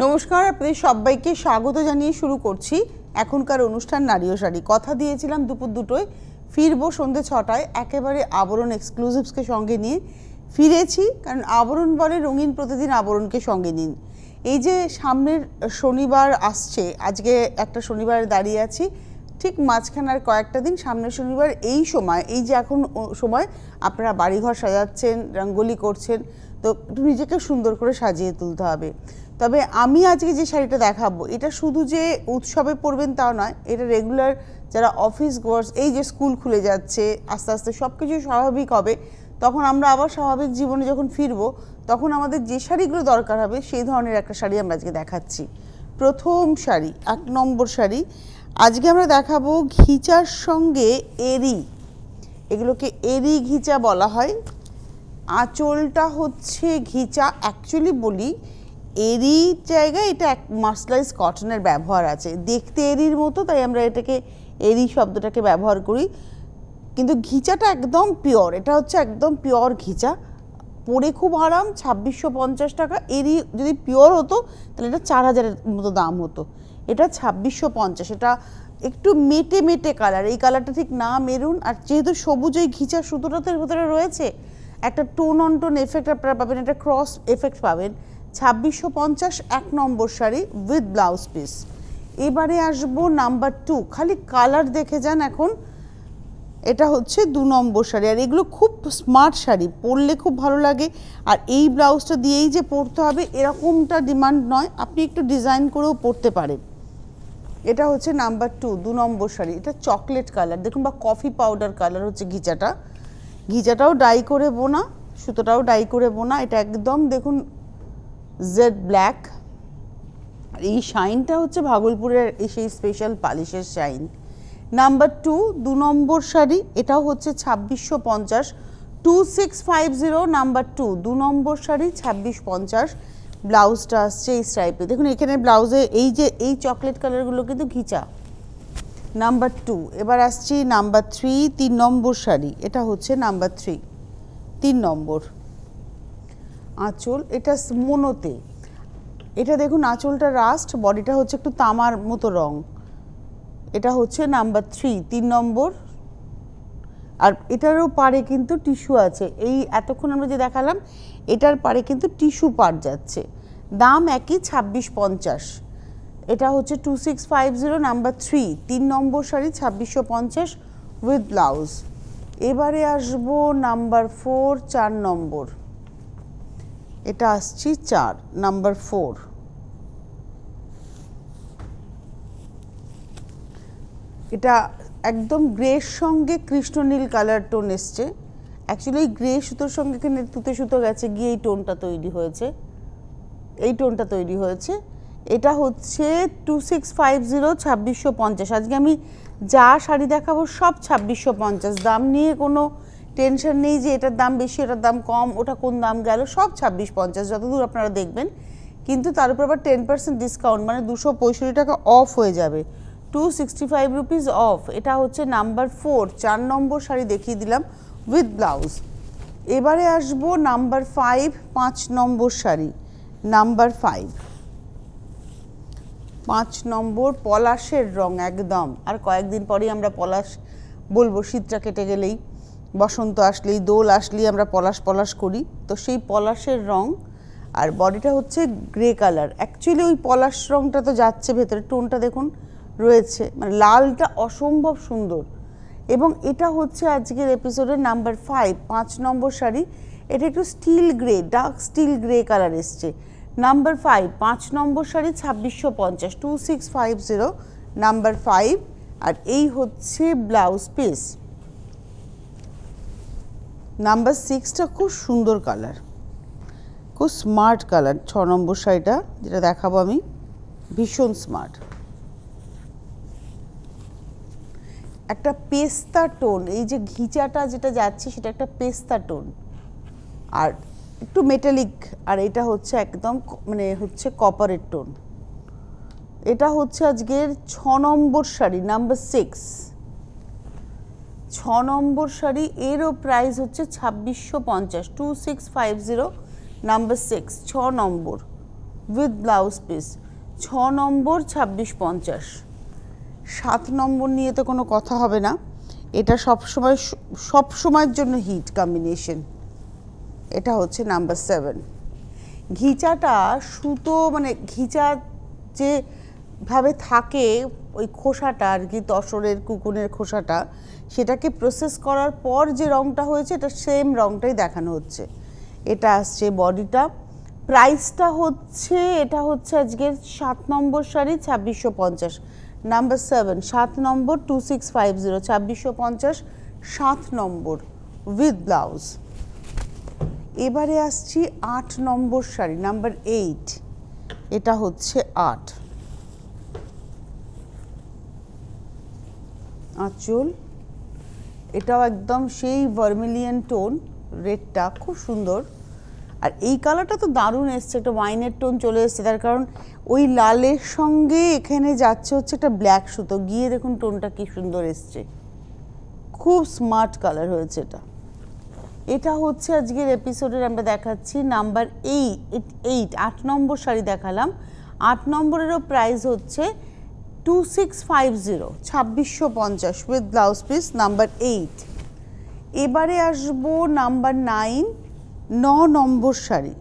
নমস্কার, আপনাদের সবাইকে স্বাগত জানিয়ে শুরু করছি এখনকার অনুষ্ঠান নারী ও শাড়ি। কথা দিয়েছিলাম দুপুর 2টোয় ফিরবো সন্ধ্যে 6টায়, একেবারে আবরণ এক্সক্লুসিভসকে সঙ্গে নিয়ে ফিরেছি। কারণ আবরণ বলে রঙিন প্রতিদিন আবরণকে সঙ্গে নিন। এই যে সামনের শনিবার আসছে, আজকে একটা শনিবার দাঁড়িয়ে আছি, ঠিক মাঝখানের কয়েকটা দিন সামনের শনিবার এই সময়, এই যে এখন সময় আপনারা বাড়িঘর সাজাচ্ছেন, রঙ্গোলি করছেন, তো একটু নিজেকে সুন্দর করে সাজিয়ে তুলতে হবে। তবে আমি আজকে যে শাড়িটা দেখাবো, এটা শুধু যে উৎসবে পরবেন তাও নয়, এটা রেগুলার যারা অফিস গোয়ার্স, এই যে স্কুল খুলে যাচ্ছে, আস্তে আস্তে সব কিছু স্বাভাবিক হবে, তখন আমরা আবার স্বাভাবিক জীবনে যখন ফিরবো, তখন আমাদের যে শাড়িগুলো দরকার হবে সেই ধরনের একটা শাড়ি আমরা আজকে দেখাচ্ছি। প্রথম শাড়ি, 1 নম্বর শাড়ি আজকে আমরা দেখাবো ঘিচার সঙ্গে এরি, এগুলোকে এরি ঘিচা বলা হয়। আঁচলটা হচ্ছে ঘিচা, অ্যাকচুয়ালি বলি এরি জায়গায় এটা মার্সলাইজ কটনের ব্যবহার আছে, দেখতে এরির মতো, তাই আমরা এটাকে এরি শব্দটাকে ব্যবহার করি, কিন্তু ঘিচাটা একদম পিওর, এটা হচ্ছে একদম পিওর ঘিচা, পরে খুব আরাম। 2650 টাকা। এরি যদি পিওর হতো তাহলে এটা 4000-এর মতো দাম হতো, এটা 2650। এটা একটু মেটে মেটে কালার, এই কালারটা ঠিক না মেরুন, আর যেহেতু সবুজ ওই ঘিচার সুতোটাতের ভেতরে রয়েছে, একটা টোন অন টোন এফেক্ট আপনারা পাবেন, একটা ক্রস এফেক্ট পাবেন। 2650 1 নম্বর শাড়ি উইথ ব্লাউজ পিস। এবারে আসবো নাম্বার 2, খালি কালার দেখে যান এখন। এটা হচ্ছে 2 নম্বর শাড়ি, আর এগুলো খুব স্মার্ট শাড়ি, পরলে খুব ভালো লাগে। আর এই ব্লাউজটা দিয়েই যে পরতে হবে এরকমটা ডিমান্ড নয়, আপনি একটু ডিজাইন করেও পরতে পারেন। এটা হচ্ছে নাম্বার 2 নম্বর শাড়ি, এটা চকলেট কালার দেখুন, বা কফি পাউডার কালার হচ্ছে ঘিচাটা। ঘিচাটাও ডাই করে বোনা, সুতোটাও ডাই করে বোনা, এটা একদম দেখুন জেড ব্ল্যাক। আর এই শাইনটা হচ্ছে ভাগলপুরের সেই স্পেশাল পালিশের শাইন। নাম্বার 2 নম্বর শাড়ি, এটাও হচ্ছে 2650, 2650 নাম্বার 2 নম্বর শাড়ি 2650। ব্লাউজটা আসছে এই স্ট্রাইপে, দেখুন এখানে ব্লাউজে এই যে এই চকলেট কালারগুলো কিন্তু ঘিচা। নাম্বার 2। এবার আসছি নাম্বার 3 নম্বর শাড়ি, এটা হচ্ছে নাম্বার 3 নম্বর। আঁচল এটা মোনোতে, এটা দেখুন আঁচলটা রাস্ট, বডিটা হচ্ছে একটু তামার মতো রং, এটা হচ্ছে নাম্বার 3 নম্বর। আর এটারও পারে কিন্তু টিস্যু আছে, এই এতক্ষণ আমরা যে দেখালাম এটার পারে কিন্তু টিস্যু পার্ট যাচ্ছে। দাম একই 2650। এটা হচ্ছে 2650 number 3 number sari 2650 with blouse. এবারে আসবো নাম্বার 4 নম্বর, এটা আসছি নাম্বার 4। এটা একদম গ্রের সঙ্গে কৃষ্ণনীল কালার টোন এসছে, অ্যাকচুয়ালি এই গ্রে সুতোর সঙ্গে এখানে তুতে সুতো গেছে গিয়ে এই টোনটা তৈরি হয়েছে, এই টোনটা তৈরি হয়েছে। এটা হচ্ছে 2650 2650। আজকে আমি যা শাড়ি দেখাবো সব 2650, দাম নিয়ে কোনো টেনশন নেই যে এটার দাম বেশি এটার দাম কম, ওটা কোন দাম গেল, সব 2650 যতদূর আপনারা দেখবেন। কিন্তু তার উপর আবার 10% ডিসকাউন্ট, মানে 265 টাকা অফ হয়ে যাবে, 265 রুপিস অফ। এটা হচ্ছে নাম্বার 4 নম্বর শাড়ি দেখিয়ে দিলাম উইথ ব্লাউজ। এবারে আসবো নাম্বার 5 নম্বর শাড়ি, নাম্বার 5 নম্বর পলাশের রং একদম। আর কয়েকদিন পরেই আমরা পলাশ বলবো, শীতটা কেটে গেলেই, বসন্ত আসলেই, দোল আসলেই আমরা পলাশ পলাশ করি, তো সেই পলাশের রং। আর বডিটা হচ্ছে গ্রে কালার, অ্যাকচুয়ালি ওই পলাশ রংটা তো যাচ্ছে ভেতরে, টোনটা দেখুন রয়েছে, মানে লালটা অসম্ভব সুন্দর। এবং এটা হচ্ছে আজকের এপিসোডের নাম্বার 5 নম্বর শাড়ি, এটা একটু still grey, dark still grey colour এসছে। নাম্বার 5 নম্বর শাড়ি 2650, 2650 নাম্বার 5। আর এই হচ্ছে ব্লাউজ পিস। নাম্বার 6টা খুব সুন্দর কালার, খুব স্মার্ট কালার। 6 নম্বর শাড়িটা যেটা দেখাবো আমি, ভীষণ স্মার্ট, একটা পেস্তা টোন, এই যে ঘিচাটা যেটা যাচ্ছে সেটা একটা পেস্তা টোন, আর একটু মেটালিক। আর এটা হচ্ছে একদম মানে হচ্ছে কপারের টোন। এটা হচ্ছে আজকের 6 নম্বর শাড়ি, নাম্বার 6 নম্বর শাড়ি, এরও প্রাইস হচ্ছে 2650, 2650 number 6 number. With blouse piece. 6 নম্বর 2650। 7 নম্বর নিয়ে তো কোনো কথা হবে না, এটা সব সময়ের জন্য হিট কম্বিনেশন। এটা হচ্ছে নাম্বার 7। ঘিচাটা সুতো মানে ঘিচা যেভাবে থাকে ওই খোসাটা আর কি, তসরের কুকুনের খোসাটা, সেটাকে প্রসেস করার পর যে রঙটা হয়েছে এটা সেম রঙটাই দেখানো হচ্ছে। এটা আসছে বডিটা। প্রাইসটা হচ্ছে, এটা হচ্ছে আজকের 7 নম্বর শাড়ি 2650, নাম্বার 7, 7 নম্বর 2650, 2650, 7 নম্বর উইথ ব্লাউজ। এবারে আসছি 8 নম্বর শাড়ি, নাম্বার 8, এটা হচ্ছে 8। আঁচল, এটাও একদম সেই ভার্মিলিয়ন টোন, রেডটা খুব সুন্দর। আর এই কালারটা তো দারুণ এসছে, একটা ওয়াইনের টোন চলে এসছে, তার কারণ ওই লালের সঙ্গে এখানে যাচ্ছে হচ্ছে একটা ব্ল্যাক সুতো, গিয়ে দেখুন টোনটা কি সুন্দর এসছে, খুব স্মার্ট কালার হয়েছে এটা। এটা হচ্ছে আজকের এপিসোডের আমরা দেখাচ্ছি নাম্বার 8, 8 নম্বর শাড়ি দেখালাম। 8 নম্বরেরও প্রাইস হচ্ছে 2650, 2650 উইথ ব্লাউজ পিস, নাম্বার 8। এবারে আসবো নাম্বার 9, 9 নম্বর শাড়ি।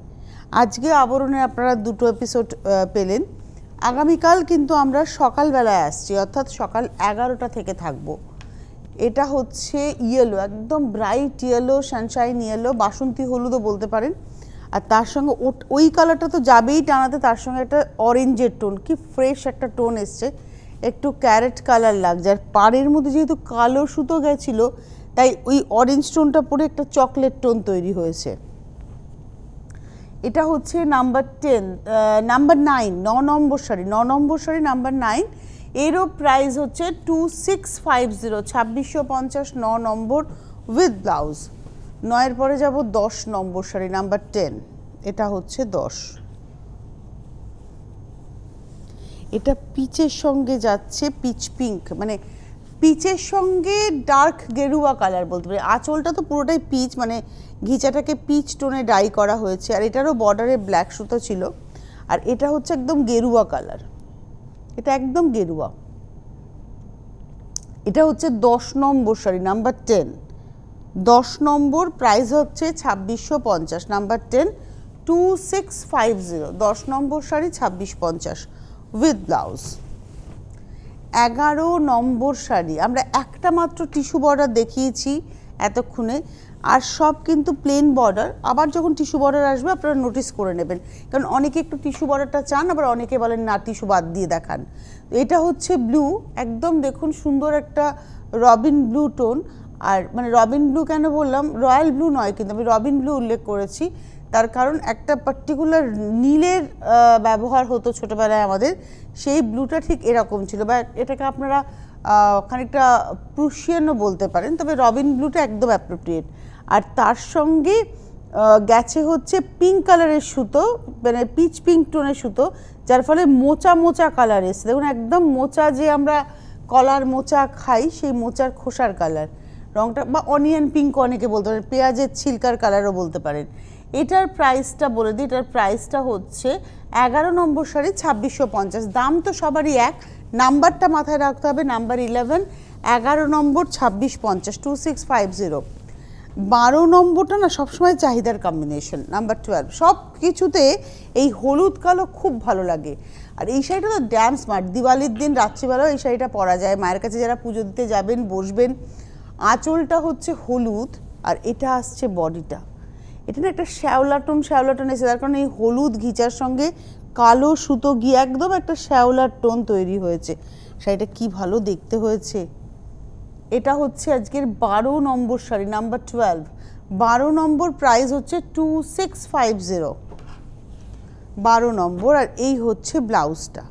আজকে আবরণে আপনারা দুটো এপিসোড পেলেন। আগামীকাল কিন্তু আমরা সকালবেলায় আসছি, অর্থাৎ সকাল 11টা থেকে থাকবো। এটা হচ্ছে ইয়েলো, একদম ব্রাইট ইয়েলো, সানশাইন ইয়েলো, বাসন্তী হলুদও বলতে পারেন। আর তার সঙ্গে ওই কালারটা তো যাবেই টানাতে, তার সঙ্গে একটা অরেঞ্জের টোন, কি ফ্রেশ একটা টোন এসছে, একটু ক্যারেট কালার লাগছে। আর পাড়ের মধ্যে যেহেতু কালো সুতো গেছিলো, তাই ওই অরেঞ্জ টোনটা পরে একটা চকলেট টোন তৈরি হয়েছে। এটা হচ্ছে নাম্বার 10, নাম্বার 9, 9 নম্বর শাড়ি, 9 নম্বর শাড়ি নাম্বার 9। এরও প্রাইস হচ্ছে 2650, 2650, 9 নম্বর উইথ ব্লাউজ। 9-এর পরে যাব 10 নম্বর শাড়ি, নাম্বার 10, এটা হচ্ছে 10। এটা পিচের সঙ্গে যাচ্ছে, পিচ পিঙ্ক, মানে পিচের সঙ্গে ডার্ক গেরুয়া কালার বলতে পারি। আঁচলটা তো পুরোটাই পিচ, মানে ঘিচাটাকে পিচ টোনে ডাই করা হয়েছে, আর এটারও বর্ডারে ব্ল্যাক সুতো ছিল। আর এটা হচ্ছে একদম গেরুয়া কালার, এটা একদম গেরুয়া। এটা হচ্ছে 10 নম্বর শাড়ি, নাম্বার 10, 10 নম্বর, প্রাইস হচ্ছে 2650, number 10, 2650, 10 number sari 2650 with blouse. 11 নম্বর শাড়ি, আমরা একটা মাত্র টিস্যু বর্ডার দেখিয়েছি এতক্ষণে, আর সব কিন্তু প্লেন বর্ডার। আবার যখন টিস্যু বর্ডার আসবে আপনারা নোটিস করে নেবেন, কারণ অনেকে একটু টিস্যু বর্ডারটা চান, আবার অনেকে বলেন না টিস্যু বাদ দিয়ে দেখান। এটা হচ্ছে ব্লু, একদম দেখুন সুন্দর একটা রবিন ব্লু টোন। আর মানে রবিন ব্লু কেন বললাম, রয়্যাল ব্লু নয়, কিন্তু আমি রবিন ব্লু উল্লেখ করেছি, তার কারণ একটা পার্টিকুলার নীলের ব্যবহার হতো ছোটোবেলায় আমাদের, সেই ব্লুটা ঠিক এরকম ছিল, বা এটাকে আপনারা খানিকটা প্রুশিয়ানও বলতে পারেন, তবে রবিন ব্লুটা একদম অ্যাপ্রোপ্রিয়েট। আর তার সঙ্গে গেছে হচ্ছে পিঙ্ক কালারের সুতো, মানে পিচ পিঙ্ক টোনের সুতো, যার ফলে মোচা মোচা কালার এসছে, দেখুন একদম মোচা, যে আমরা কলার মোচা খাই সেই মোচার খোসার কালার রঙটা, বা অনিয়ন পিঙ্ক অনেকে বলতে পারেন, পেঁয়াজের ছিলকার কালারও বলতে পারেন। এটার প্রাইসটা বলে দিই, এটার প্রাইসটা হচ্ছে 11 নম্বর শাড়ি 2650, দাম তো সবারই এক, নাম্বারটা মাথায় রাখতে হবে, নাম্বার 11, 11 নম্বর 2650, 2650। 12 নম্বরটা না সবসময় চাহিদার কম্বিনেশন, নাম্বার 12, সব কিছুতে এই হলুদ কালো খুব ভালো লাগে। আর এই শাড়িটা তো ড্যাম স্মার্ট, দিওয়ালির দিন রাত্রিবেলাও এই শাড়িটা পরা যায়, মায়ের কাছে যারা পুজো দিতে যাবেন বসবেন। আঁচলটা হচ্ছে হলুদ, আর এটা আসছে বডিটা, এটা না একটা শ্যাওলা টোন এসে, তার কারণ এই হলুদ ঘিচার সঙ্গে কালো সুতো গিয়ে একদম একটা শ্যাওলার টোন তৈরি হয়েছে। শাড়িটা কি ভালো দেখতে হয়েছে। এটা হচ্ছে আজকের 12 নম্বর শাড়ি, নাম্বার 12, 12 নম্বর, প্রাইস হচ্ছে 2650, 12 নম্বর। আর এই হচ্ছে ব্লাউজটা।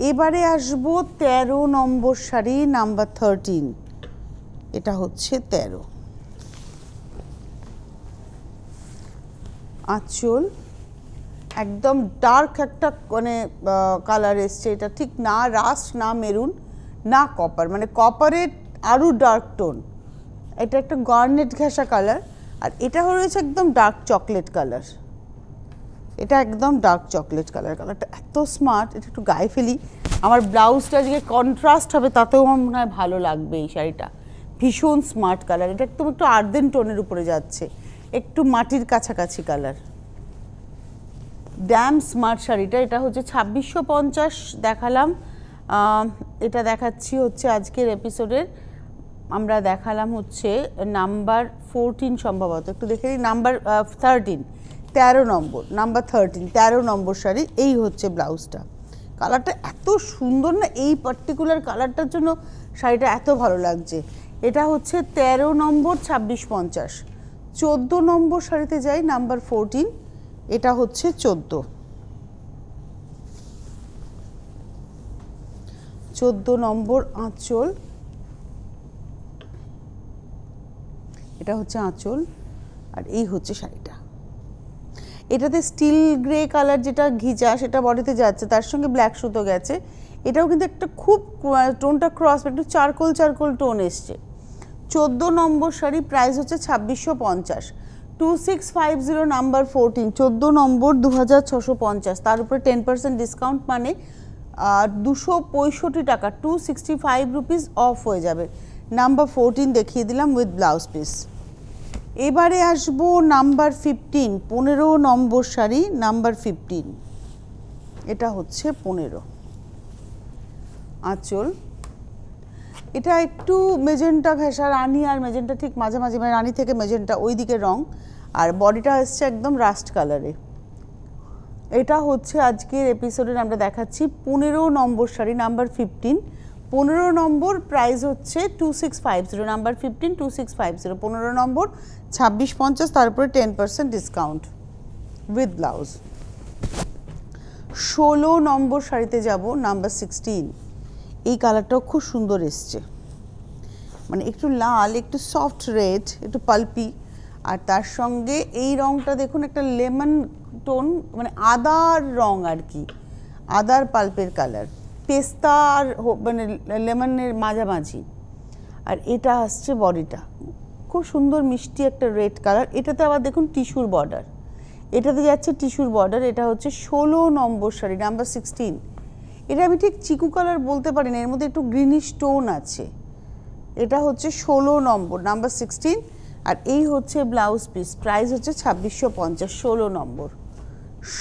এবারে আসবো 13 নম্বর শাড়ি, নাম্বার 13, এটা হচ্ছে 13। আঁচল একদম ডার্ক একটা মানে কালার এসছে, এটা ঠিক না রাস্ট, না মেরুন, না কপার, মানে কপারের আরও ডার্ক টোন, এটা একটা গার্নেট ঘেঁষা কালার। আর এটা হয়েছে একদম ডার্ক চকলেট কালার, এটা একদম ডার্ক চকলেট কালার, কালারটা এত স্মার্ট। এটা একটু গায়ে ফেলি, আমার ব্লাউজটা আজকে কন্ট্রাস্ট হবে, তাতেও আমার মনে হয় ভালো লাগবে। এই শাড়িটা ভীষণ স্মার্ট কালার, এটা একদম একটু আর্দেন টোনের উপরে যাচ্ছে, একটু মাটির কাছাকাছি কালার। ড্যাম স্মার্ট শাড়িটা, এটা হচ্ছে 2650 দেখালাম। এটা দেখাচ্ছি হচ্ছে আজকের এপিসোডের, আমরা দেখালাম হচ্ছে নাম্বার 14 সম্ভবত, একটু দেখে নিই, নাম্বার 13, 13 নম্বর, নাম্বার 13, 13 নম্বর শাড়ি। এই হচ্ছে ব্লাউজটা, কালারটা এত সুন্দর না, এই পার্টিকুলার কালারটার জন্য শাড়িটা এত ভালো লাগছে। এটা হচ্ছে 13 নম্বর 2650। 14 নম্বর শাড়িতে যাই, নাম্বার 14, এটা হচ্ছে 14 নম্বর আঁচল, এটা হচ্ছে আঁচল, আর এই হচ্ছে শাড়িটা। এটাতে স্টিল গ্রে কালার যেটা ঘিচা সেটা বডিতে যাচ্ছে, তার সঙ্গে ব্ল্যাক সুতো গেছে। এটাও কিন্তু একটা খুব টোনটা ক্রস, একটু চারকোল চারকোল টোন এসছে। 14 নম্বর শাড়ি, প্রাইস হচ্ছে 2650। 2650 নাম্বার 14, 14 নম্বর 2650, তার উপরে 10% ডিসকাউন্ট, মানে 265 টাকা, 265 রুপিস অফ হয়ে যাবে। নাম্বার 14 দেখিয়ে দিলাম উইথ ব্লাউজ পিস। এবারে আসবো নাম্বার 15, 15 নম্বর শাড়ি, নাম্বার 15, এটা হচ্ছে 15 আঁচল। এটা একটু মেজেন্টা ঘেঁষা, রানি আর মেজেন্টা ঠিক মাঝামাঝি, মানে রানি থেকে মেজেন্টা ওই দিকে রং, আর বডিটা এসছে একদম রাস্ট কালারে। এটা হচ্ছে আজকের এপিসোডের আমরা দেখাচ্ছি 15 নম্বর শাড়ি, নাম্বার 15, 15 নম্বর, প্রাইস হচ্ছে 2650, নাম্বার 15, 2650, 15 নম্বর 2650, তারপরে 10% ডিসকাউন্ট উইথ ব্লাউজ। 16 নম্বর শাড়িতে যাব, নাম্বার 16, এই কালারটাও খুব সুন্দর এসছে, মানে একটু লাল, একটু সফট রেড, একটু পাল্পি, আর তার সঙ্গে এই রংটা দেখুন একটা লেমন টোন, মানে আদার রং আর কি, আদার পাল্পের কালার, পেস্তা আর মানে লেমনের মাঝামাঝি। আর এটা আসছে বডিটা, খুব সুন্দর মিষ্টি একটা রেড কালার। এটাতে আবার দেখুন টিস্যুর বর্ডার, এটাতে যাচ্ছে টিস্যুর বর্ডার। এটা হচ্ছে 16 নম্বর শাড়ি, নাম্বার 16। এটা আমি ঠিক চিকু কালার বলতে পারি না, এর মধ্যে একটু গ্রিনিশ টোন আছে। এটা হচ্ছে 16 নম্বর, নাম্বার 16, আর এই হচ্ছে ব্লাউজ পিস, প্রাইস হচ্ছে 2650, 16 নম্বর।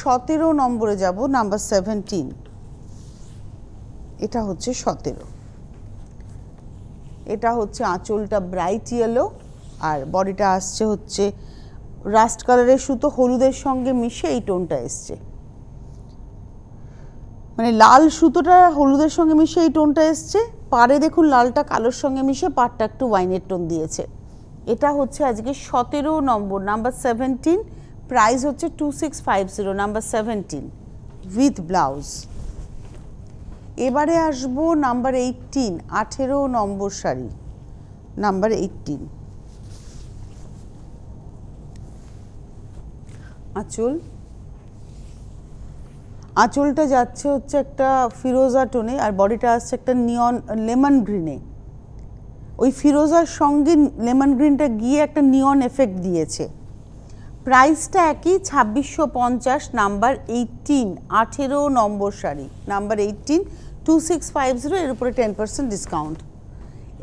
17 নম্বরে যাব, নাম্বার 17, এটা হচ্ছে 17, এটা হচ্ছে আঁচলটা ব্রাইট ইয়েলো, আর বডিটা আসছে হচ্ছে রাস্ট কালারের সুতো হলুদের সঙ্গে মিশে এই টোনটা এসছে, মানে লাল সুতোটা হলুদের সঙ্গে মিশে এই টোনটা এসছে। পাড়ে দেখুন লালটা কালোর সঙ্গে মিশে পাড়টা একটু ওয়াইনের টোন দিয়েছে। এটা হচ্ছে আজকে 17 নম্বর, নাম্বার 17, প্রাইস হচ্ছে 2650, নাম্বার 17 উইথ ব্লাউজ। এবারে আসবো নাম্বার 18, 18 নম্বর শাড়ি, নাম্বার 18, আঁচল, আঁচলটা যাচ্ছে হচ্ছে একটা ফিরোজা টোনে, আর বডিটা আসছে একটা নিয়ন লেমন গ্রিনে। ওই ফিরোজার সঙ্গে লেমন গ্রিনটা গিয়ে একটা নিয়ন এফেক্ট দিয়েছে। প্রাইসটা একই, 2650, নাম্বার 18, 18 নম্বর শাড়ি, নাম্বার 18, 2650, এর উপরে 10% ডিসকাউন্ট।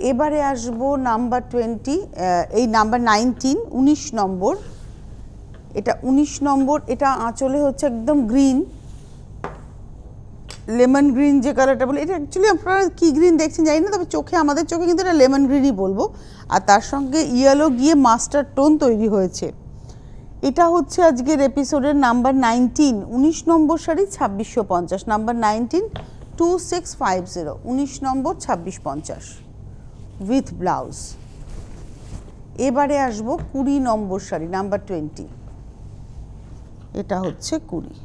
এবারে আসবো নাম্বার 20, এই নাম্বার 19, 19 নম্বর, এটা 19 নম্বর। এটা আঁচলে হচ্ছে একদম গ্রিন, লেমন গ্রিন যে কালারটা বলে, এটা অ্যাকচুয়ালি আপনারা কী গ্রিন দেখছেন জানি না, তবে চোখে, আমাদের চোখে কিন্তু এটা লেমন গ্রিনই বলবো, আর তার সঙ্গে ইয়েলো গিয়ে মাস্টার টোন তৈরি হয়েছে। এটা হচ্ছে আজকের এপিসোডের নাম্বার 19, 19 নম্বর শাড়ি, 2650, নাম্বার 19, 2650, 19 নম্বর 2650 উইথ ব্লাউজ। এবারে আসবো 20 নম্বর শাড়ি, নাম্বার 20, এটা হচ্ছে 20।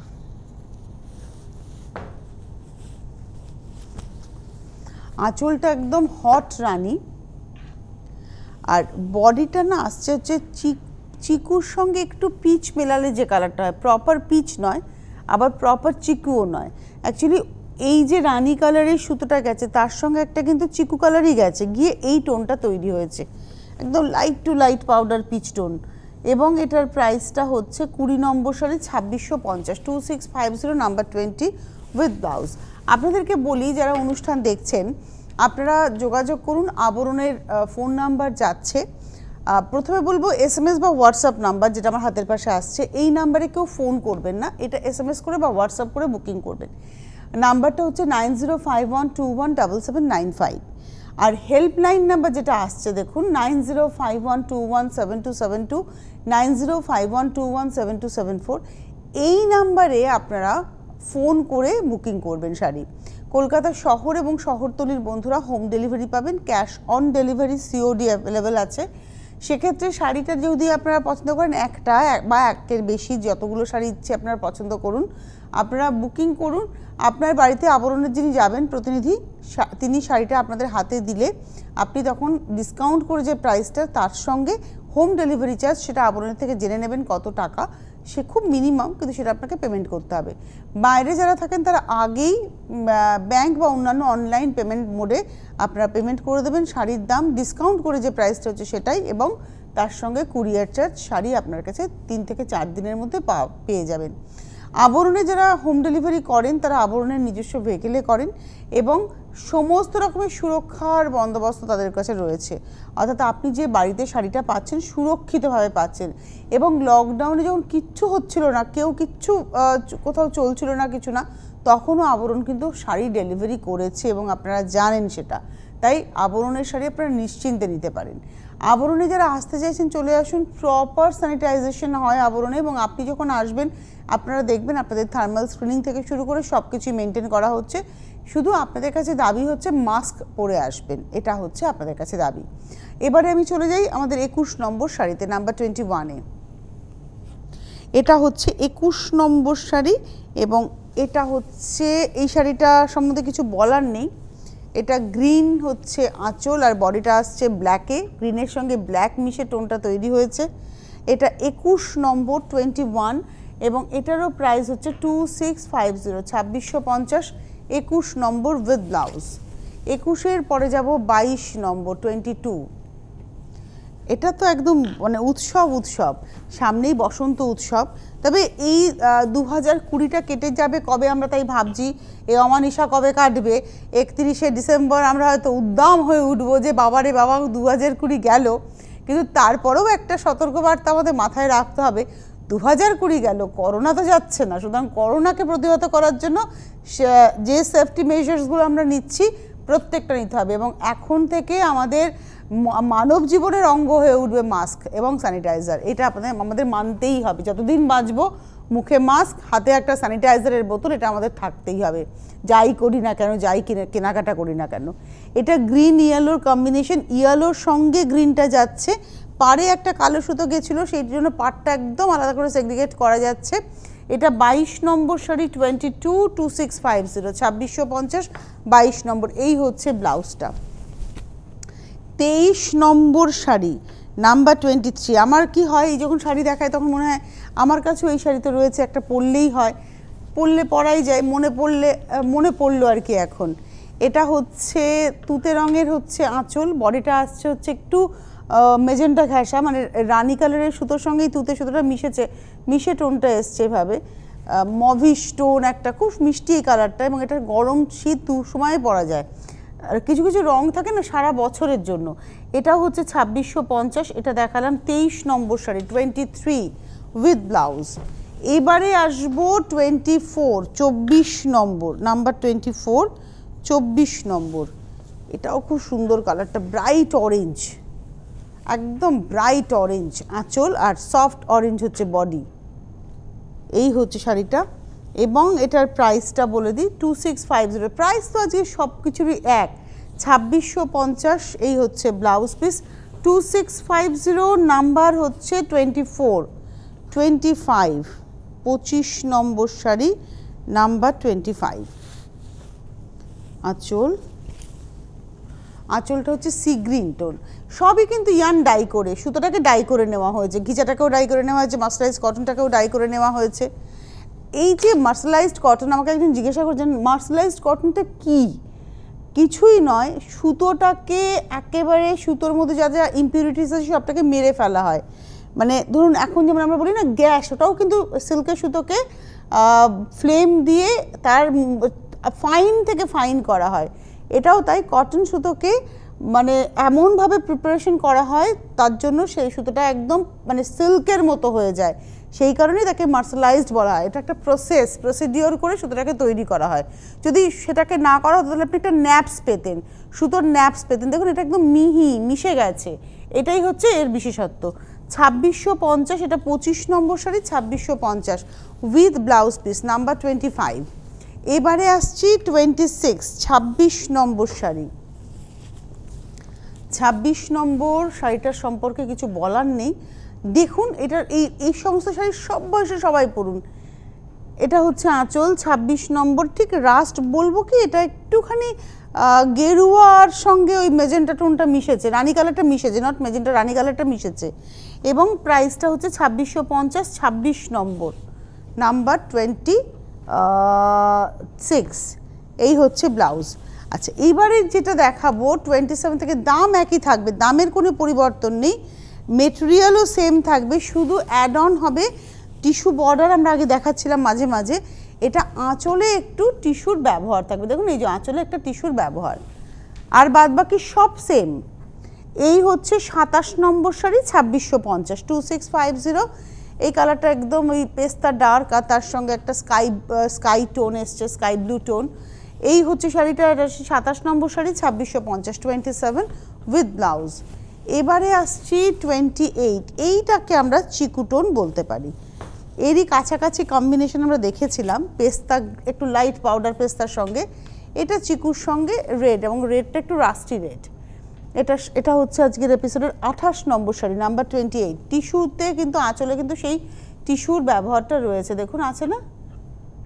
আঁচলটা একদম হট রানি, আর বডিটা না আসছে হচ্ছে চিকুর সঙ্গে একটু পিচ মেলালে যে কালারটা হয়, প্রপার পিচ নয়, আবার প্রপার চিকুও নয়। অ্যাকচুয়ালি এই যে রানি কালারের সুতোটা গেছে তার সঙ্গে একটা কিন্তু চিকু কালারই গেছে, গিয়ে এই টোনটা তৈরি হয়েছে, একদম light to light powder peach tone. এবং এটার প্রাইসটা হচ্ছে 20 number sari 2650, 2650 number 20 with blouse. আপনাদেরকে বলি যারা অনুষ্ঠান দেখছেন আপনারা যোগাযোগ করুন, আবরণের ফোন নাম্বার যাচ্ছে। প্রথমে বলবো SMS বা হোয়াটসঅ্যাপ নাম্বার যেটা আমার হাতের পাশে আসছে, এই নাম্বারে কেউ ফোন করবেন না, এটা SMS করে বা হোয়াটসঅ্যাপ করে বুকিং করবেন। নাম্বারটা হচ্ছে 9051217795। আর হেল্পলাইন নাম্বার যেটা আসছে দেখুন 9051217272, 9051217274, এই নাম্বারে আপনারা ফোন করে বুকিং করবেন শাড়ি। কলকাতা শহর এবং শহরতলির বন্ধুরা হোম ডেলিভারি পাবেন, cash on delivery COD available আছে। সেক্ষেত্রে শাড়িটা যদি আপনারা পছন্দ করেন একটা বা একের বেশি যতগুলো শাড়ি ইচ্ছে আপনারা পছন্দ করুন, আপনারা বুকিং করুন। আপনার বাড়িতে আবরণের যিনি যাবেন প্রতিনিধি, তিনি শাড়িটা আপনাদের হাতে দিলে আপনি তখন ডিসকাউন্ট করে যে প্রাইসটা তার সঙ্গে হোম ডেলিভারি চার্জ সেটা আবরণের থেকে জেনে নেবেন কত টাকা, সে খুব মিনিমাম, কিন্তু সেটা আপনাকে পেমেন্ট করতে হবে। বাইরে যারা থাকেন তারা আগেই ব্যাংক বা অন্যান্য অনলাইন পেমেন্ট মোডে আপনারা পেমেন্ট করে দেবেন, শাড়ির দাম ডিসকাউন্ট করে যে প্রাইসটা হচ্ছে সেটাই, এবং তার সঙ্গে কুরিয়ার চার্জ। শাড়ি আপনার কাছে 3 থেকে 4 দিনের মধ্যে পেয়ে যাবেন। আবরণে যারা হোম ডেলিভারি করেন তারা আবরণের নিজস্ব ভেহিকেলে করেন এবং সমস্ত রকমের সুরক্ষার বন্দোবস্ত তাদের কাছে রয়েছে, অর্থাৎ আপনি যে বাড়িতে শাড়িটা পাচ্ছেন সুরক্ষিতভাবে পাচ্ছেন। এবং লকডাউনে যখন কিচ্ছু হচ্ছিল না, কেউ কিচ্ছু কোথাও চলছিল না, কিছু না, তখনও আবরণ কিন্তু শাড়ি ডেলিভারি করেছে এবং আপনারা জানেন সেটা। তাই আবরণের শাড়ি আপনারা নিশ্চিন্তে নিতে পারেন। আবরণে যারা আসতে চাইছেন চলে আসুন, প্রপার স্যানিটাইজেশন হয় আবরণে, এবং আপনি যখন আসবেন আপনারা দেখবেন আপনাদের থার্মাল স্ক্রিনিং থেকে শুরু করে সব কিছুই মেনটেন করা হচ্ছে। শুধু আপনাদের কাছে দাবি হচ্ছে মাস্ক পরে আসবেন, এটা হচ্ছে আপনাদের কাছে দাবি। এবারে আমি চলে যাই আমাদের 21 নম্বর শাড়িতে, নাম্বার 21-এ। এটা হচ্ছে 21 নম্বর শাড়ি এবং এটা হচ্ছে, এই শাড়িটা সম্বন্ধে কিছু বলার নেই। এটা গ্রিন হচ্ছে আঁচল আর বডিটা আসছে ব্ল্যাকে, গ্রিনের সঙ্গে ব্ল্যাক মিশে টোনটা তৈরি হয়েছে। এটা 21 নম্বর 21 এবং এটারও প্রাইস হচ্ছে 2650, 2650, 21 নম্বর উইথ ব্লাউজ। 21-এর পরে যাব 22 নম্বর 22। এটা তো একদম মানে উৎসব, সামনেই বসন্ত উৎসব। তবে এই 2020টা কেটে যাবে কবে আমরা তাই ভাবছি, এই অমানিসা কবে কাটবে। 31শে ডিসেম্বর আমরা হয়তো উদ্দাম হয়ে উঠবো যে বাবারে বাবা 2020 গেল, কিন্তু তারপরেও একটা সতর্কবার্তা আমাদের মাথায় রাখতে হবে, 2020 গেল, করোনা তো যাচ্ছে না। সুতরাং করোনাকে প্রতিহত করার জন্য যে সেফটি মেজার্সগুলো আমরা নিচ্ছি প্রত্যেকটা নিতে হবে, এবং এখন থেকে আমাদের মানব জীবনের অঙ্গ হয়ে উঠবে মাস্ক এবং স্যানিটাইজার। এটা আমাদের মানতেই হবে, যতদিন বাঁচবো মুখে মাস্ক, হাতে একটা স্যানিটাইজারের বোতল, এটা আমাদের থাকতেই হবে, যাই করি না কেন, যাই কেনাকাটা করি না কেন। এটা গ্রিন ইয়েলোর কম্বিনেশন, ইয়েলোর সঙ্গে গ্রিনটা যাচ্ছে, পাড়ে একটা কালো সুতো গেছিলো, সেই জন্য পাড়টা একদম আলাদা করে সেগ্রিগেট করা যাচ্ছে। এটা 22 নম্বর শাড়ি 22, 2650, 2650, 22 নম্বর। এই হচ্ছে ব্লাউজটা। 23 নম্বর শাড়ি নাম্বার 23। আমার কি হয়, এই যখন শাড়ি দেখায় তখন মনে হয় আমার কাছেও এই শাড়ি তো রয়েছে, একটা পরলেই হয়, পরাই যায়, মনে পড়লো আর কি এখন। এটা হচ্ছে তুতে রঙের হচ্ছে আঁচল, বডিটা আসছে হচ্ছে একটু মেজেন্টা ঘেঁষা, মানে রানি কালারের সুতোর সঙ্গেই তুতে সুতোটা মিশে টোনটা এসছে এভাবে, মভিশ টোন, একটা খুব মিষ্টি এই কালারটা, এবং এটা গরম শীত দু সময় পরা যায়। আর কিছু কিছু রং থাকে না সারা বছরের জন্য। এটা হচ্ছে 2650, এটা দেখালাম 23 নম্বর শাড়ি 23 উইথ ব্লাউজ। এবারে আসবো 24, 24 নম্বর, নাম্বার 24, 24 নম্বর। এটাও খুব সুন্দর কালারটা, ব্রাইট অরেঞ্জ, একদম ব্রাইট অরেঞ্জ আঁচল আর সফট অরেঞ্জ হচ্ছে বডি। এই হচ্ছে শাড়িটা এবং এটার প্রাইসটা বলে দিই 2650। প্রাইস তো আজকে সব কিছুরই এক, 2650। এই হচ্ছে ব্লাউজ পিস 2650, নাম্বার হচ্ছে 24, 25, 25 নম্বর শাড়ি নাম্বার 25। আঁচলটা হচ্ছে সি গ্রিন টোন, সবই কিন্তু ইয়ান ডাই করে, সুতোটাকে ডাই করে নেওয়া হয়েছে, ঘিচাটাকেও ডাই করে নেওয়া হয়েছে, মার্সারাইজড কটনটাকেও ডাই করে নেওয়া হয়েছে। এই যে মার্সারাইজড কটন, আমাকে একজন জিজ্ঞাসা করছেন মার্সারাইজড কটনটা কি, কিছুই নয়, সুতোটাকে একেবারে সুতোর মধ্যে যা যা ইম্পিউরিটিস আছে সবটাকে মেরে ফেলা হয়, মানে ধরুন এখন যেমন আমরা বলি না গ্যাস, ওটাও কিন্তু সিল্কের সুতোকে ফ্লেম দিয়ে তার ফাইন থেকে ফাইন করা হয়, এটাও তাই কটন সুতোকে মানে এমনভাবে প্রিপারেশন করা হয় তার জন্য সেই সুতোটা একদম মানে সিল্কের মতো হয়ে যায়, সেই কারণেই তাকে মার্শালাইজড বলা হয়। এটা একটা প্রসিডিওর করে সুতোটাকে তৈরি করা হয়। যদি সেটাকে না করা হতো তাহলে আপনি একটা ন্যাপস পেতেন, সুতোর ন্যাপস পেতেন। দেখুন এটা একদম মিহি মিশে গেছে, এটাই হচ্ছে এর বিশেষত্ব। 2650, এটা 25 নম্বর sari, 2650 with blouse piece, number 25। এবারে আসছি 26, 26 নম্বর শাড়ি। 26 নম্বর শাড়িটার সম্পর্কে কিছু বলার নেই। দেখুন এটার এই সমস্ত শাড়ি সব বয়সে সবাই পরুন। এটা হচ্ছে আঁচল, 26 নম্বর, ঠিক রাস্ট বলবো কি, এটা একটুখানি গেরুয়ার সঙ্গে ওই মেজেন্টা টোনটা মিশেছে, রানী কালারটা মিশেছে, নট মেজেন্টা, রানী কালারটা মিশেছে। এবং প্রাইসটা হচ্ছে 2650, 26 নম্বর, নাম্বার 26। এই হচ্ছে ব্লাউজ। আচ্ছা এইবারে যেটা দেখাবো 27 থেকে, দাম একই থাকবে, দামের কোনো পরিবর্তন নেই, মেটেরিয়ালও সেম থাকবে, শুধু অ্যাড অন হবে টিস্যু বর্ডার। আমরা আগে দেখাচ্ছিলাম মাঝে মাঝে, এটা আঁচলে একটু টিস্যুর ব্যবহার থাকবে, দেখুন এই যে আঁচলে একটা টিস্যুর ব্যবহার, আর বাদ বাকি সব সেম। এই হচ্ছে 27 নম্বর শাড়ি, 2650, 2650। এই কালারটা একদম ওই পেস্তা ডার্ক, আর তার সঙ্গে একটা স্কাই টোন এসছে, স্কাই ব্লু টোন। এই হচ্ছে শাড়িটা, এটা 27 নম্বর শাড়ি, 2650, 27 উইথ ব্লাউজ। এবারে আসছি 28, এইটাকে আমরা চিকু টোন বলতে পারি, এরই কাছাকাছি কম্বিনেশন আমরা দেখেছিলাম, পেস্তা একটু লাইট পাউডার পেস্তার সঙ্গে, এটা চিকুর সঙ্গে রেড, এবং রেডটা একটু রাস্টি রেড। এটা হচ্ছে আজকের এপিসোডের 28 নম্বর শাড়ি, নাম্বার 28। টিস্যুতে কিন্তু আঁচলে কিন্তু সেই টিস্যুর ব্যবহারটা রয়েছে, দেখুন আছে না,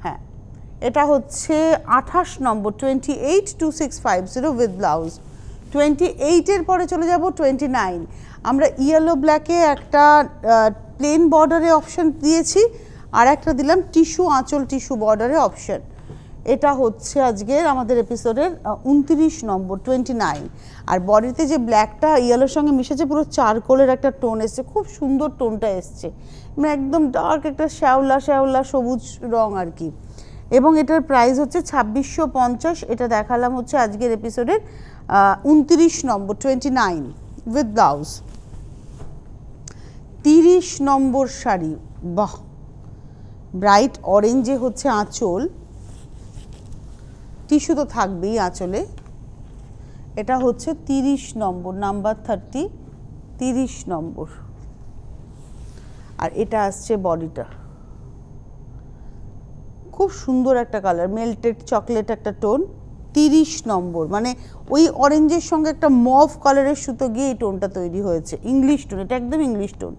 হ্যাঁ। এটা হচ্ছে 28 নম্বর, 28, 2650 উইথ ব্লাউজ। 28-এর পরে চলে যাব 29। আমরা ইয়েলো ব্ল্যাকে একটা প্লেন বর্ডারে অপশন দিয়েছি, আর একটা দিলাম টিস্যু আঁচল টিস্যু বর্ডারে অপশন। এটা হচ্ছে আজকের আমাদের এপিসোডের 29 নম্বর, 29। আর বডিতে যে ব্ল্যাকটা ইয়েলোর সঙ্গে মিশেছে, পুরো চারকোলের একটা টোন এসছে, খুব সুন্দর টোনটা এসছে, মানে একদম ডার্ক একটা শ্যাওলা শ্যাওলা সবুজ রং আর কি। এবং এটার প্রাইস হচ্ছে 2650, এটা দেখালাম হচ্ছে আজকের এপিসোডের 29 নম্বর, 29 উইথ ব্লাউজ। 30 নম্বর শাড়ি, বাহ, ব্রাইট অরেঞ্জে হচ্ছে আঁচল, টিস্যু তো থাকবেই আঁচলে। এটা হচ্ছে 30 নম্বর, নাম্বার 30, 30 নম্বর। আর এটা আসছে বডিটা, খুব সুন্দর একটা কালার, মেল্টেড চকলেট একটা টোন, 30 নম্বর, মানে ওই অরেঞ্জের সঙ্গে একটা মভ কালারের সুতো গিয়ে এই টোনটা তৈরি হয়েছে, ইংলিশ টোন, এটা একদম ইংলিশ টোন।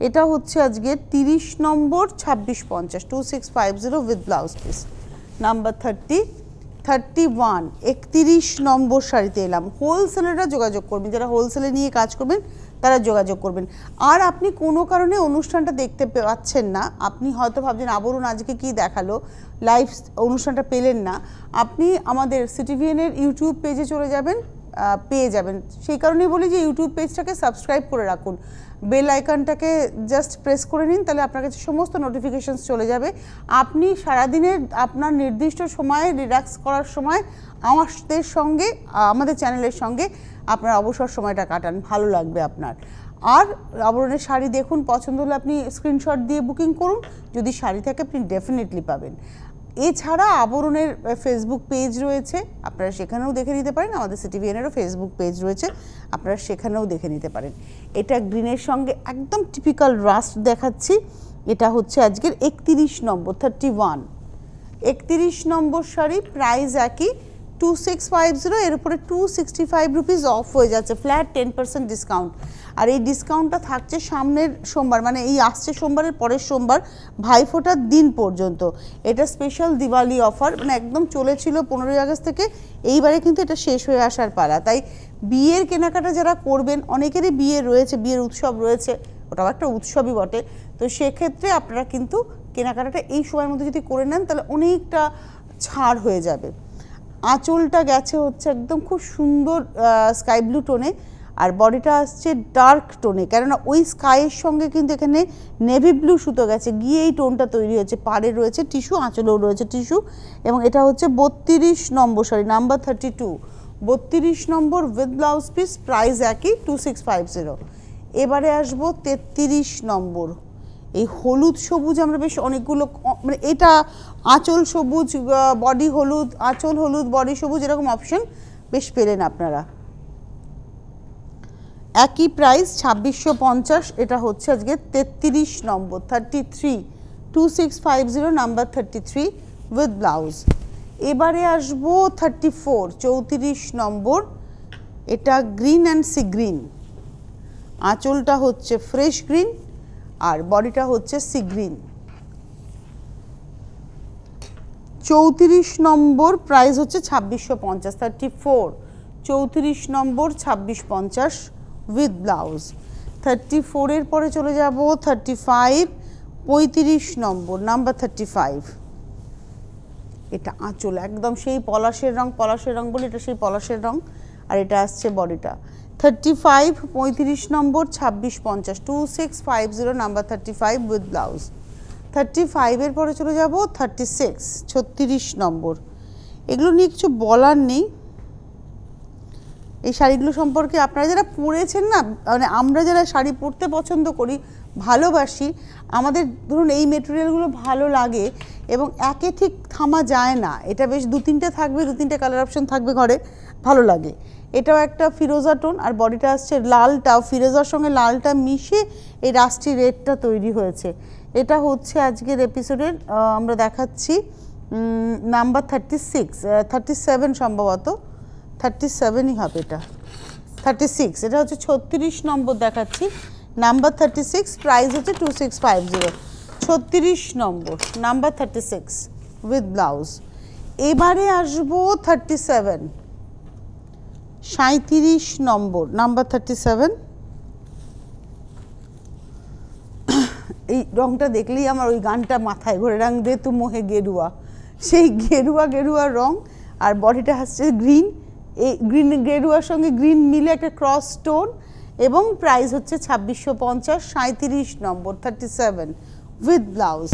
এটা হচ্ছে আজকে 30 নম্বর, 2650, 2650 উইথ ব্লাউজ পিস, নাম্বার 30, 31। 31 নম্বর শাড়িতে এলাম। হোলসেলাররা যোগাযোগ করবেন, যারা হোলসেলে নিয়ে কাজ করবেন তারা যোগাযোগ করবেন। আর আপনি কোনো কারণে অনুষ্ঠানটা দেখতে পাচ্ছেন না, আপনি হয়তো ভাবছেন আবরণ আজকে কি দেখালো, লাইভ অনুষ্ঠানটা পেলেন না, আপনি আমাদের সিটিভিএনের ইউটিউব পেজে চলে যাবেন, পেয়ে যাবেন। সেই কারণেই বলি যে ইউটিউব পেজটাকে সাবস্ক্রাইব করে রাখুন, বেল আইকনটাকে জাস্ট প্রেস করে নিন, তাহলে আপনার কাছে সমস্ত নোটিফিকেশনস চলে যাবে। আপনি সারাদিনের আপনার নির্দিষ্ট সময়ে রিল্যাক্স করার সময় আমাদের সঙ্গে, আমাদের চ্যানেলের সঙ্গে আপনার অবসর সময়টা কাটান, ভালো লাগবে আপনার। আর আবরণের শাড়ি দেখুন, পছন্দ হলে আপনি স্ক্রিনশট দিয়ে বুকিং করুন, যদি শাড়ি থাকে আপনি ডেফিনেটলি পাবেন। এছাড়া আবরণের ফেসবুক পেজ রয়েছে, আপনারা সেখানেও দেখে নিতে পারেন, আমাদের সিটিভিএনেরও ফেসবুক পেজ রয়েছে, আপনারা সেখানেও দেখে নিতে পারেন। এটা গ্রিনের সঙ্গে একদম টিপিক্যাল রাস্ট দেখাচ্ছি, এটা হচ্ছে আজকের 31 নম্বর, 31। 31 নম্বর শাড়ি, প্রাইস একই, 2650, এর উপরে 265 রুপিস অফ হয়ে যাচ্ছে, ফ্ল্যাট 10% ডিসকাউন্ট। আর এই ডিসকাউন্টটা থাকছে সামনের সোমবার, মানে এই আসছে সোমবারের পরের সোমবার, ভাইফোঁটার দিন পর্যন্ত। এটা স্পেশাল দিওয়ালি অফার, মানে একদম চলেছিল 15ই আগস্ট থেকে, এইবারে কিন্তু এটা শেষ হয়ে আসার পালা। তাই বিয়ের কেনাকাটা যারা করবেন, অনেকেরই বিয়ে রয়েছে, বিয়ের উৎসব রয়েছে, ওটাও একটা উৎসবই বটে, তো সেক্ষেত্রে আপনারা কিন্তু কেনাকাটাটা এই সময়ের মধ্যে যদি করে নেন তাহলে অনেকটা ছাড় হয়ে যাবে। আঁচলটা গেছে হচ্ছে একদম খুব সুন্দর স্কাই ব্লু টোনে, আর বডিটা আসছে ডার্ক টোনে, কেননা ওই স্কাইয়ের সঙ্গে কিন্তু এখানে নেভি ব্লু সুতো গেছে গিয়ে এই টোনটা তৈরি হয়েছে। পাড়ে রয়েছে টিস্যু, আঁচলেও রয়েছে টিস্যু, এবং এটা হচ্ছে 32 নম্বর শাড়ি, নাম্বার 32, 32 নম্বর উইথ ব্লাউজ পিস, প্রাইস একই 2650। এবারে আসবো 33 নম্বর, এই হলুদ সবুজ আমরা বেশ অনেকগুলো, মানে এটা আঁচল সবুজ, বডি হলুদ, আঁচল হলুদ, বডি সবুজ, এরকম অপশন বেশ পেলেন আপনারা। একই প্রাইস 2650। এটা হচ্ছে আজকে 33 নম্বর, 33, 2650, নাম্বার 33 উইথ ব্লাউজ। এবারে আসবো 34, 34 নম্বর, এটা গ্রিন অ্যান্ড সি গ্রিন, আঁচলটা হচ্ছে ফ্রেশ গ্রিন আর বডিটা হচ্ছে সি গ্রিন। 34 নম্বর, প্রাইস হচ্ছে 2650, 34, 34 নম্বর 2650 উইথ ব্লাউজ। 34 এর পরে চলে যাব 35, 35 নম্বর, নাম্বার 35, এটা আঁচল একদম সেই পলাশের রং, পলাশের রং বলে এটা সেই পলাশের রং, আর এটা আসছে বডিটা। 35, 35 নম্বর 2650, 2650, নাম্বার 35 উইথ ব্লাউজ। 35 এর পরে চলে যাব 36, 36 নম্বর। এগুলো নিয়ে কিছু বলার নেই, এই শাড়িগুলো সম্পর্কে আপনারা যারা পরেছেন না, মানে আমরা যারা শাড়ি পরতে পছন্দ করি, ভালোবাসি, আমাদের ধরুন এই মেটেরিয়ালগুলো ভালো লাগে এবং একে ঠিক থামা যায় না। এটা বেশ 2-3টে থাকবে, 2-3টে কালার অপশন থাকবে ঘরে, ভালো লাগে। এটাও একটা ফিরোজা টোন, আর বডিটা আসছে লালটাও ফিরোজার সঙ্গে লালটা মিশে এই রাস্টি রেডটা তৈরি হয়েছে। এটা হচ্ছে আজকের এপিসোডের আমরা দেখাচ্ছি নাম্বার 36, 37 সম্ভবত, 37ই হবে এটা, 36, এটা হচ্ছে 36 নম্বর দেখাচ্ছি, নাম্বার 36, প্রাইস হচ্ছে 2650, 36 নম্বর, নাম্বার 36 উইথ ব্লাউজ। এবারে আসবো 37, 37 নম্বর, নাম্বার 37। এই রংটা দেখলেই আমার ওই গানটা মাথায় ঘোরে, রং দে তু মোহে গেরুয়া, সেই গেরুয়া গেরুয়া রং, আর বডিটা আসছে গ্রিন, এই গ্রিন গেরুয়ার সঙ্গে গ্রিন মিলে একটা ক্রস টোন, এবং প্রাইস হচ্ছে 2650, 37 নম্বর, 37 উইথ ব্লাউজ।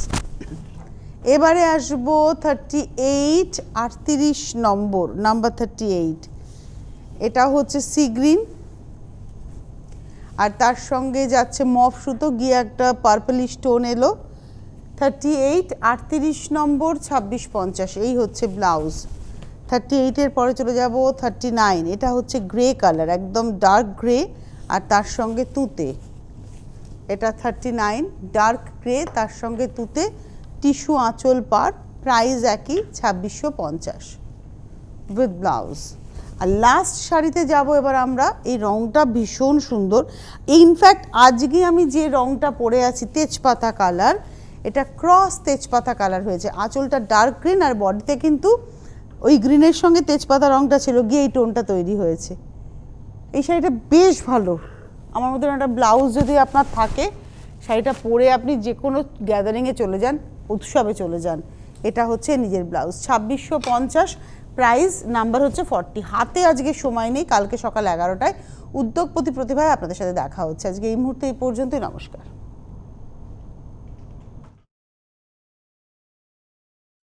এবারে আসবো 38, 38 নম্বর, নাম্বার 38, এটা হচ্ছে সি গ্রিন, আর তার সঙ্গে যাচ্ছে মফ সুতো গিয়ে একটা পার্পলিশ টোন এলো। 38, 38 নম্বর, 2650, এই হচ্ছে ব্লাউজ। 38 এর পরে চলে যাব 39, এটা হচ্ছে গ্রে কালার, একদম ডার্ক গ্রে, আর তার সঙ্গে তুঁতে, এটা 39 ডার্ক গ্রে, তার সঙ্গে তুঁতে, টিস্যু আঁচল পার, প্রাইস একই 2650 উইথ ব্লাউজ। আর লাস্ট শাড়িতে যাব এবার আমরা, এই রংটা ভীষণ সুন্দর, ইনফ্যাক্ট আজকে আমি যে রংটা পরে আছি তেজপাতা কালার, এটা ক্রস তেজপাতা কালার হয়েছে, আঁচলটা ডার্ক গ্রিন আর বডিতে কিন্তু ওই গ্রিনের সঙ্গে তেজপাতা রংটা ছিল গিয়ে এই টোনটা তৈরি হয়েছে। এই শাড়িটা বেশ ভালো, আমার মতন একটা ব্লাউজ যদি আপনার থাকে, শাড়িটা পরে আপনি যে কোনো গ্যাদারিংয়ে চলে যান, উৎসবে চলে যান, এটা হচ্ছে নিজের ব্লাউজ। 2650, প্রাইস, নাম্বার হচ্ছে 40। হাতে আজকে সময় নেই, কালকে সকাল 11টায় উদ্যোগপতি প্রতিভায় আপনাদের সাথে দেখা হচ্ছে। আজকে এই মুহূর্তে এই পর্যন্তই, নমস্কার।